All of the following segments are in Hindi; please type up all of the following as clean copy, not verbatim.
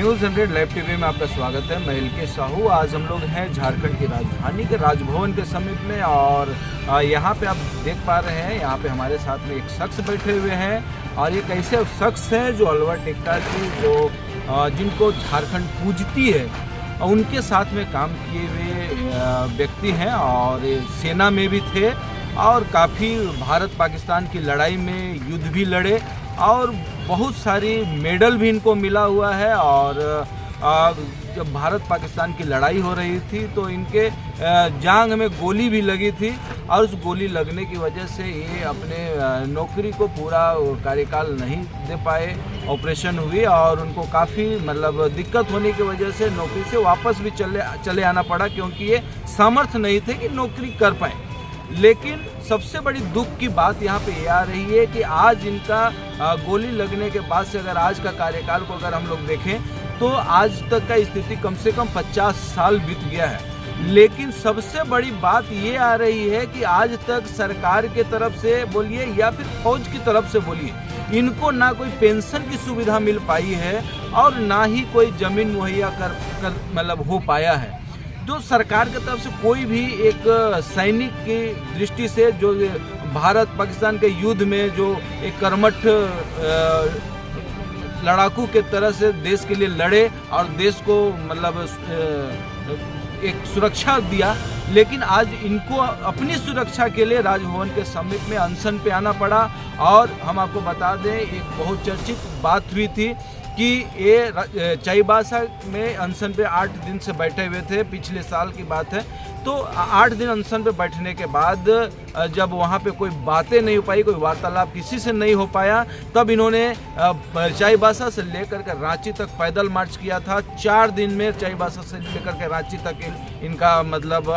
न्यूज़ 100 लाइव टीवी में आपका स्वागत है। मैं एलके साहू। आज हम लोग हैं झारखंड की राजधानी के राजभवन के समीप में और यहाँ पे आप देख पा रहे हैं, यहाँ पे हमारे साथ में एक शख्स बैठे हुए हैं और ये कैसे शख्स हैं जो अलवर टिक्का की जिनको झारखंड पूजती है उनके साथ में काम किए हुए व्यक्ति हैं और सेना में भी थे और काफ़ी भारत पाकिस्तान की लड़ाई में युद्ध भी लड़े और बहुत सारी मेडल भी इनको मिला हुआ है। और जब भारत पाकिस्तान की लड़ाई हो रही थी तो इनके जांघ में गोली भी लगी थी और उस गोली लगने की वजह से ये अपने नौकरी को पूरा कार्यकाल नहीं दे पाए, ऑपरेशन हुई और उनको काफ़ी दिक्कत होने की वजह से नौकरी से वापस भी चले आना पड़ा क्योंकि ये सामर्थ्य नहीं थे कि नौकरी कर पाएँ। लेकिन सबसे बड़ी दुख की बात यहाँ पे ये आ रही है कि आज इनका गोली लगने के बाद से अगर आज का कार्यकाल को अगर हम लोग देखें तो आज तक का स्थिति कम से कम 50 साल बीत गया है। लेकिन सबसे बड़ी बात ये आ रही है कि आज तक सरकार के तरफ से बोलिए या फिर फौज की तरफ से बोलिए, इनको ना कोई पेंशन की सुविधा मिल पाई है और ना ही कोई ज़मीन मुहैया कर हो पाया है। जो सरकार की तरफ से कोई भी एक सैनिक की दृष्टि से जो भारत पाकिस्तान के युद्ध में जो एक कर्मठ लड़ाकू के तरह से देश के लिए लड़े और देश को एक सुरक्षा दिया, लेकिन आज इनको अपनी सुरक्षा के लिए राजभवन के समीप में अनशन पे आना पड़ा। और हम आपको बता दें, एक बहुत चर्चित बात हुई थी कि ये चाईबासा में अनशन पे 8 दिन से बैठे हुए थे, पिछले साल की बात है। तो 8 दिन अनशन पे बैठने के बाद जब वहाँ पे कोई बातें नहीं हो पाई, कोई वार्तालाप किसी से नहीं हो पाया, तब इन्होंने चाईबासा से लेकर के रांची तक पैदल मार्च किया था। 4 दिन में चाईबासा से लेकर के रांची तक इनका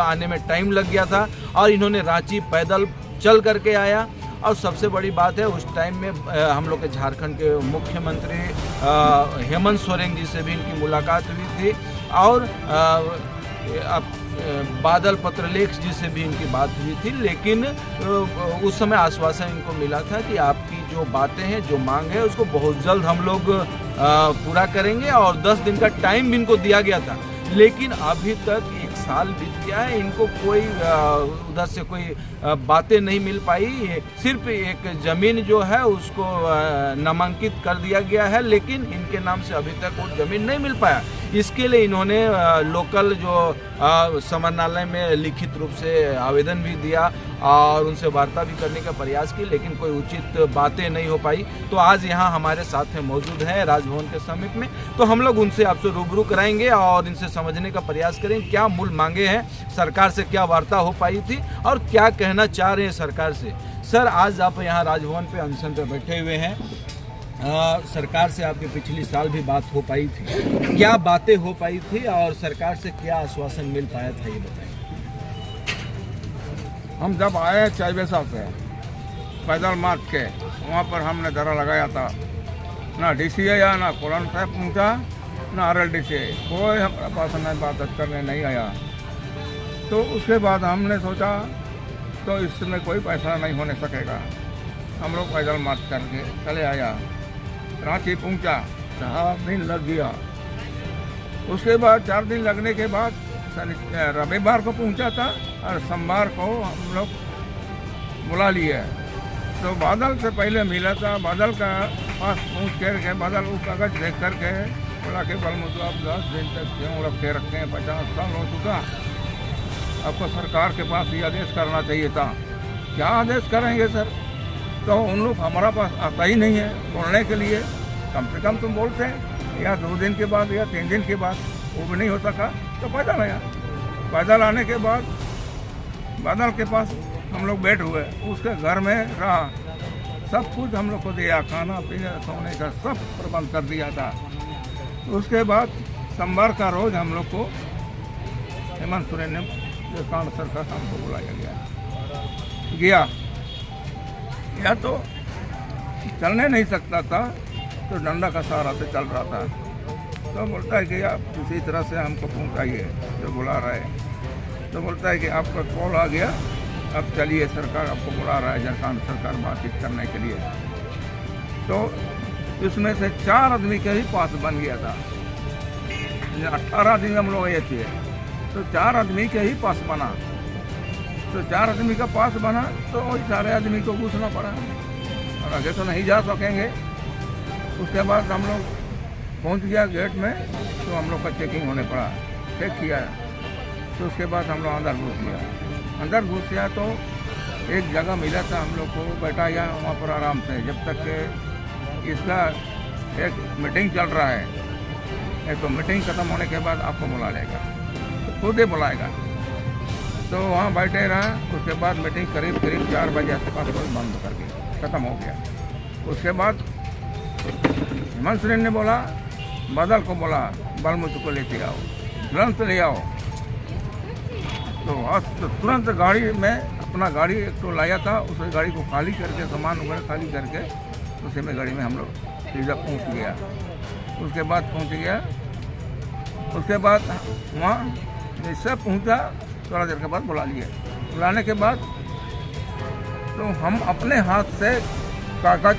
आने में टाइम लग गया था और इन्होंने रांची पैदल चल करके आया। और सबसे बड़ी बात है, उस टाइम में हम लोग के झारखंड के मुख्यमंत्री हेमंत सोरेन जी से भी इनकी मुलाकात हुई थी और बादल पत्रलेख जी से भी इनकी बात हुई थी। लेकिन उस समय आश्वासन इनको मिला था कि आपकी जो बातें हैं, जो मांग है, उसको बहुत जल्द हम लोग पूरा करेंगे और 10 दिन का टाइम भी इनको दिया गया था। लेकिन अभी तक 1 साल बीत गया है, इनको कोई उधर से कोई बातें नहीं मिल पाई। सिर्फ एक ज़मीन जो है उसको नामांकित कर दिया गया है, लेकिन इनके नाम से अभी तक वो ज़मीन नहीं मिल पाया। इसके लिए इन्होंने लोकल जो समन्वय में लिखित रूप से आवेदन भी दिया और उनसे वार्ता भी करने का प्रयास की, लेकिन कोई उचित बातें नहीं हो पाई। तो आज यहाँ हमारे साथ में मौजूद हैं राजभवन के समीप में, तो हम लोग उनसे आपसे रूबरू कराएंगे और इनसे समझने का प्रयास करेंगे क्या मूल मांगे हैं, सरकार से क्या वार्ता हो पाई थी और क्या कहना चाह रहे हैं सरकार से। सर, आज आप यहाँ राजभवन पे अनशन पे बैठे हुए हैं, सरकार से आपकी पिछली साल भी बात हो पाई थी, क्या बातें हो पाई थी और सरकार से क्या आश्वासन मिल पाया था, ये बताइए। हम जब आए चाईबासा से पैदल मार्च के, वहाँ पर हमने धरना लगाया था। ना डीसी आया, ना कोलन साहब पहुँचा, ना RLD से कोई हमारे पास नहीं बात करने नहीं आया। तो उसके बाद हमने सोचा तो इसमें कोई पैसा नहीं होने सकेगा। हम लोग पैदल मार्च करके चले आया, रांची पहुँचा, 4 दिन लग गया। उसके बाद 4 दिन लगने के बाद रविवार को पहुँचा था और सोमवार को हम लोग बुला लिए। तो बादल से पहले मिला था, बादल का पास पहुँच करके बादल वो कागज देख करके बोला कि बलमुद्दो आप 10 दिन तक क्यों रखे हैं, 50 साल हो चुका, आपको सरकार के पास ये आदेश करना चाहिए था। क्या आदेश करेंगे सर? तो उन लोग हमारा पास आता ही नहीं है बोलने के लिए। कम से कम तुम बोलते हैं या 2 दिन के बाद या 3 दिन के बाद, वो भी नहीं हो सका। तो पैदल आया, पैदल आने के बाद बादल के पास हम लोग बैठ हुए, उसके घर में रहा, सब कुछ हम लोग को दिया, खाना पीने सोने का सब प्रबंध कर दिया था। उसके बाद सोमवार का रोज़ हम लोग को हेमंत सोरेन ने कांड सरकार हमको बुलाया गया या तो चलने नहीं सकता था, तो डंडा का सहारा से चल रहा था। तो बोलता है कि आप किसी तरह से हमको पहुँचाइए, जो बुला रहा है। तो बोलता है कि आपका कॉल आ गया, अब चलिए, सरकार आपको बुला रहा है, झारखंड सरकार बातचीत करने के लिए। तो इसमें से 4 आदमी के ही पास बन गया था। 18 आदमी हम लोग ये थे, तो 4 आदमी के ही पास बना। तो 4 आदमी का पास बना तो वही सारे आदमी को घुसना पड़ा, और आगे तो नहीं जा सकेंगे। उसके बाद हम लोग पहुंच गया गेट में, तो हम लोग का चेकिंग होने पड़ा, चेक किया। तो उसके बाद हम लोग अंदर घुस गया। अंदर घुस गया तो एक जगह मिला था हम लोग को, बैठा गया वहाँ पर आराम से, जब तक कि इसका एक मीटिंग चल रहा है। तो मीटिंग खत्म होने के बाद आपको बुला लेगा, तो खुद ही बुलाएगा। तो वहाँ बैठे रहा। उसके बाद मीटिंग करीब 4 बजे आसपास बंद कर के ख़त्म हो गया। उसके बाद हेमंत सोरेन ने बोला, बादल को बोला, बालमुच को लेते आओ, तुरंत ले आओ। तो तुरंत गाड़ी में अपना गाड़ी एक तो लाया था, उस गाड़ी को खाली करके, सामान वगैरह खाली करके उसी में गाड़ी में हम लोग सीधा पहुँच गया। उसके बाद पहुँच गया। उसके बाद वहाँ जैसे पहुँचा, थोड़ा देर के बाद बुला लिए। बुलाने के बाद तो हम अपने हाथ से कागज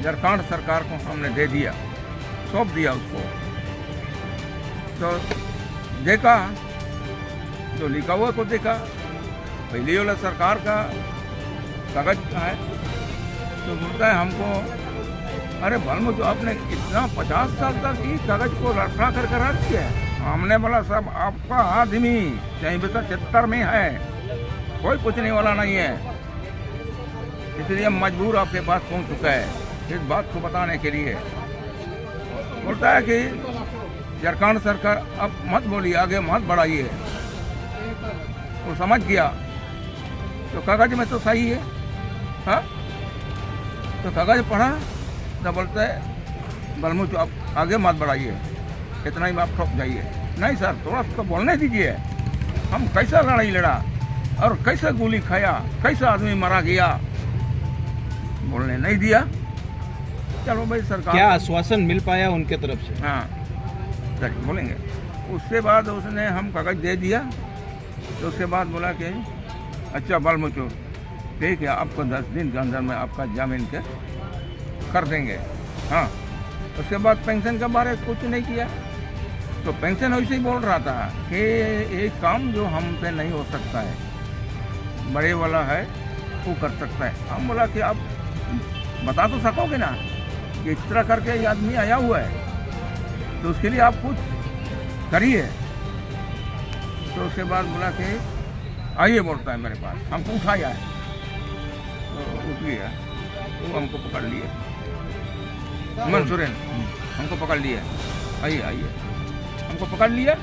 झारखंड सरकार को हमने दे दिया, सौंप दिया उसको। तो देखा, जो लिखा हुआ को देखा, पहले वाला सरकार का कागज है। तो बोलता है हमको, अरे बालमुच तो आपने कितना 50 साल तक ये कागज को रखा करके रख दिया। हमने बोला सब आपका आदमी चाहे 75 में है, कोई पूछने वाला नहीं है, इसलिए हम मजबूर आपके पास पहुंच चुका है इस बात को बताने के लिए। बोलता है कि झारखंड सरकार अब मत बोलिए, आगे मत बढ़ाइए। वो समझ गया, तो कागज में तो सही है। हाँ, तो कागज पढ़ा तो बोलता है बालमुच आप आगे मत बढ़ाइए, इतना ही आप ठोक जाइए। नहीं सर, थोड़ा सा तो बोलने दीजिए, हम कैसा लड़ाई लड़ा और कैसा गोली खाया, कैसा आदमी मारा गया, बोलने नहीं दिया। चलो भाई सरकार, क्या आश्वासन मिल पाया उनके तरफ से? हाँ सर बोलेंगे। उसके बाद उसने हम कागज दे दिया। तो उसके बाद बोला कि अच्छा बालमुच ठीक है, आपको 10 दिन के अंदर में आपका जामीन के कर देंगे। हाँ, उसके बाद पेंशन के बारे में कुछ नहीं किया। तो पेंशन वैसे ही बोल रहा था कि एक काम जो हमसे नहीं हो सकता है, बड़े वाला है वो कर सकता है। हम बोला कि आप बता तो सकोगे ना कि इस तरह करके ये आदमी आया हुआ है, तो उसके लिए आप कुछ करिए। तो उसके बाद बोला कि आइए, बोलता है मेरे पास, हमको उठाया है। तो उठ गया, वो हमको पकड़ लिए, हेमंत सोरेन हमको पकड़ लिया, आइए आइए, हमको पकड़ लिया।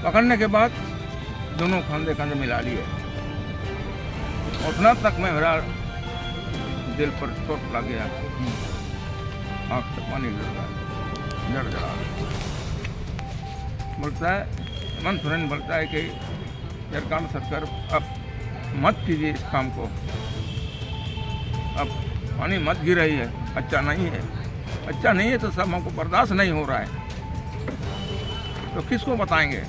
पकड़ने के बाद दोनों कंधे कंधे मिला लिए। उतना तक में मेरा दिल पर चोट लग गया, आँख से पानी गिर रहा, जड़ जड़ा। बोलता है हेमंत सोरेन, बोलता है कि झारखंड सरकार अब मत कीजिए इस काम को, अब पानी मत गिर रही है, अच्छा नहीं है, अच्छा नहीं है। तो सब हमको बर्दाश्त नहीं हो रहा है, तो किसको बताएंगे?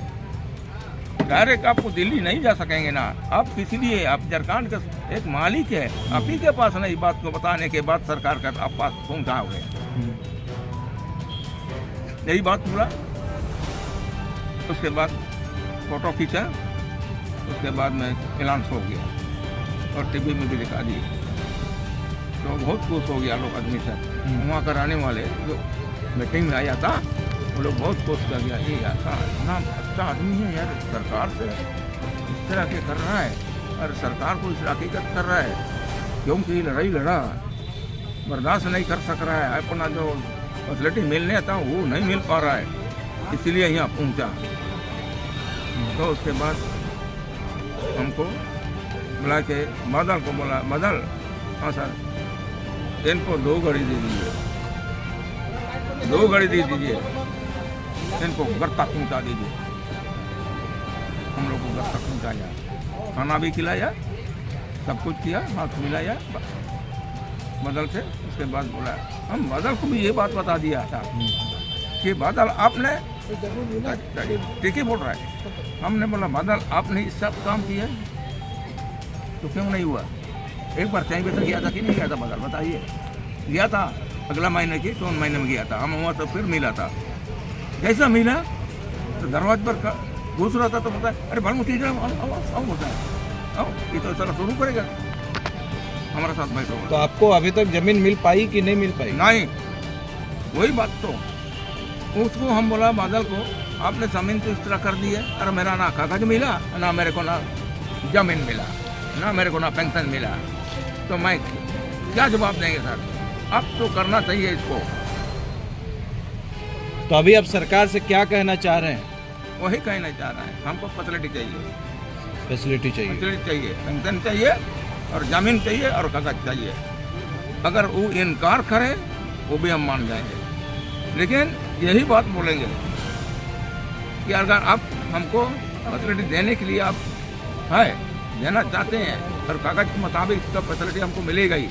डायरेक्ट आपको दिल्ली नहीं जा सकेंगे ना आप, किसी लिए आप झारखंड का एक मालिक है, आप ही के पास नहीं बात को बताने के बाद सरकार का आप पास पहुँचाओगे। यही बात बोला। उसके बाद फोटो खींचा, उसके बाद में ऐलान हो गया और टीवी में भी दिखा दिए। तो बहुत खुश हो गया लोग, आदमी सब वहाँ का रहने वाले जो मीटिंग में आया था, वो लोग बहुत खुश कर गया। ये ऐसा इतना अच्छा आदमी है यार, सरकार से इस तरह के कर रहा है और सरकार को इस हकीकत कर रहा है, क्योंकि लड़ाई लड़ा, बर्दाश्त नहीं कर सक रहा है, अपना जो फैसिलिटी मिलने था वो नहीं मिल पा रहा है, इसलिए यहाँ पहुँचा। तो उसके बाद हमको बुला के बादल को बोला, बादल हाँ सर, इनको 2 गाड़ी दे दीजिए, 2 गाड़ी दे दीजिए, इनको घर तक पहुँचा दीजिए। हम लोग को घर तक पहुँचाया, खाना भी खिलाया, सब कुछ किया, हाथ मिलाया बादल से। उसके बाद बोला, हम बादल को भी ये बात बता दिया था कि बादल आपने, ठीक ही बोल रहा है, हमने बोला बादल आपने इस सब काम किया तो क्यों नहीं हुआ? एक बार कहीं भी तो गया था कि नहीं गया था बादल, बताइए। गया था, अगला महीने की 3 महीने में गया था, हम वहाँ तो फिर मिला था, जैसा मिला तो दरवाजे पर घुस रहा था तो बोलता है अरे भानु ठीक है आओ बोलता है आओ ये तो चलो शुरू करेगा हमारे साथ बैठो। तो आपको अभी तक जमीन मिल पाई कि नहीं मिल पाई? नहीं, वही बात तो उसको हम बोला बादल को आपने जमीन तो इस तरह कर दी है, अरे मेरा ना कागज मिला ना मेरे को ना जमीन मिला ना मेरे को ना पेंशन मिला, तो मैं क्या जवाब देंगे सर? अब तो करना चाहिए इसको। तो अभी आप सरकार से क्या कहना चाह रहे हैं? वही कहना चाह रहे हैं, हमको फैसिलिटी चाहिए, फैसिलिटी चाहिए, फैसिलिटी चाहिए, पेंशन चाहिए और जमीन चाहिए और कागज चाहिए। अगर वो इनकार करे वो भी हम मान जाएंगे, लेकिन यही बात बोलेंगे कि अगर आप हमको फैसिलिटी देने के लिए आप है देना चाहते हैं और कागज के मुताबिक इसका फैसिलिटी हमको मिलेगा ही,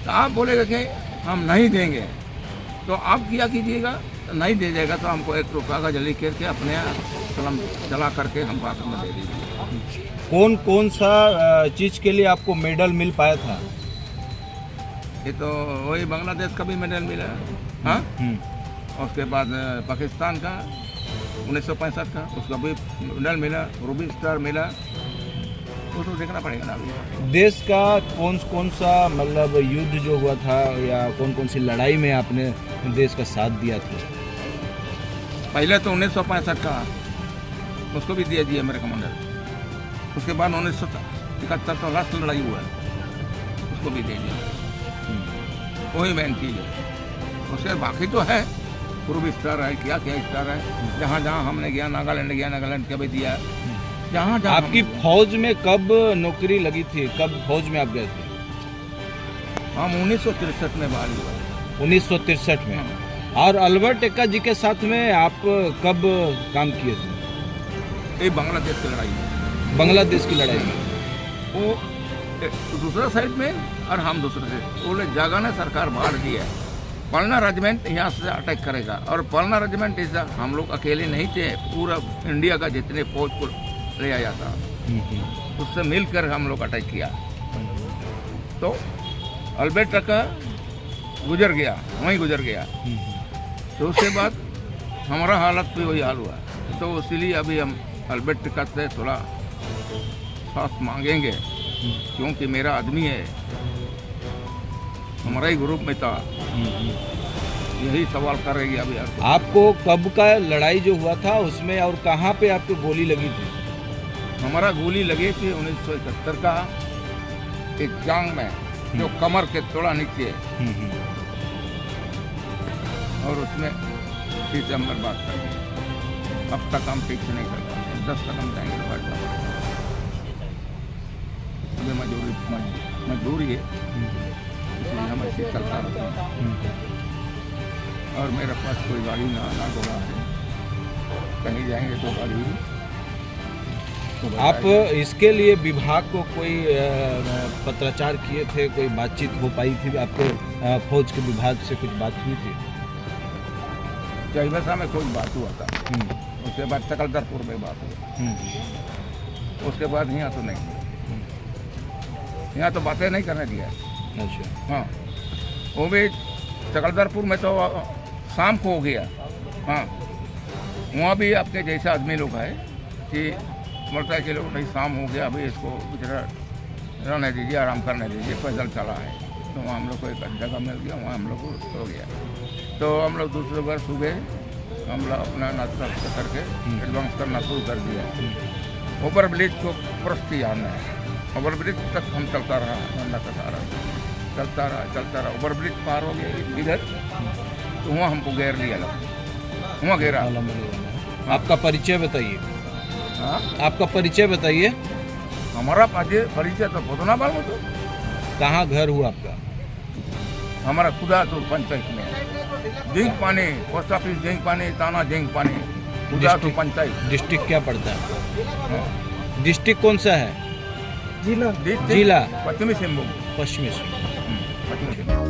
तो आप बोलेगा कि हम नहीं देंगे, तो आप क्या कीजिएगा? तो नहीं दे जाएगा तो हमको एक कागज लिख करके अपने कलम चला करके हमको हाथ में दे दीजिए। कौन कौन सा चीज के लिए आपको मेडल मिल पाया था? ये तो वही बांग्लादेश का भी मेडल मिला, हाँ, उसके बाद पाकिस्तान का 1965 का उसका भी मेडल मिला, रूबी स्टार मिला, वो तो देखना पड़ेगा ना अभी। देश का कौन सा मतलब युद्ध जो हुआ था या कौन सी लड़ाई में आपने देश का साथ दिया था? पहले तो 1965 का उसको भी दिया मेरे कमांडर, उसके बाद 1971 का लास्ट लड़ाई हुआ उसको भी दे दिया, वही मेन चीज़ है। उसके बाकी तो है पूर्व स्टार है, क्या स्टार है, जहाँ जहाँ हमने गया, नागालैंड का भी दिया, जहाँ जहाँ। आपकी फौज में कब नौकरी लगी थी, कब फौज में आप गए थे? हम 1963 में बहाली हुआ। 1963 में। और अल्बर्ट एक्का जी के साथ में आप कब काम किए थे? ये बांग्लादेश की लड़ाई में। बांग्लादेश की लड़ाई में वो दूसरा साइड में और हम दूसरे साइड, बोले जागा ने सरकार बाहर दी है, पलना रेजिमेंट यहाँ से अटैक करेगा, और पलना रेजिमेंट ऐसा हम लोग अकेले नहीं थे, पूरा इंडिया का जितने फौज को ले आया था उससे मिलकर हम लोग अटैक किया। तो अल्बर्ट एक्का गुजर गया, वहीं गुजर गया, तो उसके बाद हमारा हालत भी वही हाल हुआ। तो इसीलिए अभी हम अल्बर्ट एक्का से थोड़ा साथ मांगेंगे, क्योंकि मेरा आदमी है, हमारा ही ग्रुप में था, यही सवाल करेगी अभी आपको कब का लड़ाई जो हुआ था उसमें और कहाँ पे आपको गोली लगी थी? हमारा गोली लगी थी 1971 का एक जांग में, जो कमर के थोड़ा नीचे, और उसमें ठीक से हम बात करेंगे। अब तक हम ठीक से नहीं कर पाते, 10 कदम जाएंगे तो बढ़ जाएंगे। हमें मजबूरी है, इसलिए हम ऐसे चलता रहते हैं। और मेरे पास कोई गाड़ी ना घोड़ा है, कहीं जाएंगे तो गाड़ी। तो आप इसके लिए विभाग को कोई पत्राचार किए थे, कोई बातचीत हो पाई थी आपको? फौज के विभाग से कुछ बात हुई थी? चाईबासा में कोई बात हुआ था, उसके बाद चकलदरपुर में बात हुई, उसके बाद यहाँ तो नहीं, यहाँ तो बातें नहीं करने दिया। अच्छा, हाँ, वो भी चकलदरपुर में तो शाम को हो गया। हाँ, वहाँ भी आपके जैसा आदमी लोग है कि बोलता है कि लोग नहीं शाम हो गया, अभी इसको रहने दीजिए, आराम करने दीजिए, पैदल चला है। तो वहाँ हम लोग को एक जगह मिल गया, वहाँ हम लोग को हो गया। तो हम लोग दूसरे बार सुबह हम लोग अपना नाश्ता करके एडवांस करना शुरू कर दिया। ओवर ब्रिज को प्रस्ती आना है, ओवर ब्रिज तक हम चलता रहा, धंधा का सारा चलता रहा। ओवर ब्रिज पार हो गया इधर, तो वहाँ हमको घेर लिया, वहाँ घेरा। आपका परिचय बताइए। हाँ, आपका परिचय बताइए। हमारा परिचय तो भोदना बाल में, तो कहाँ घर हुआ आपका? हमारा खुदा तो पंचायत में, जिंक पानी, पोस्ट ऑफिस जिंक पानी, थाना जिंक पानी, खुदा तो पंचायत। डिस्ट्रिक्ट क्या पड़ता है? हाँ। डिस्ट्रिक्ट कौन सा है? जिला जिला पश्चिमी सिंहभूम। पश्चिमी सिंहभूम। पश्चिमी सिंहभूम।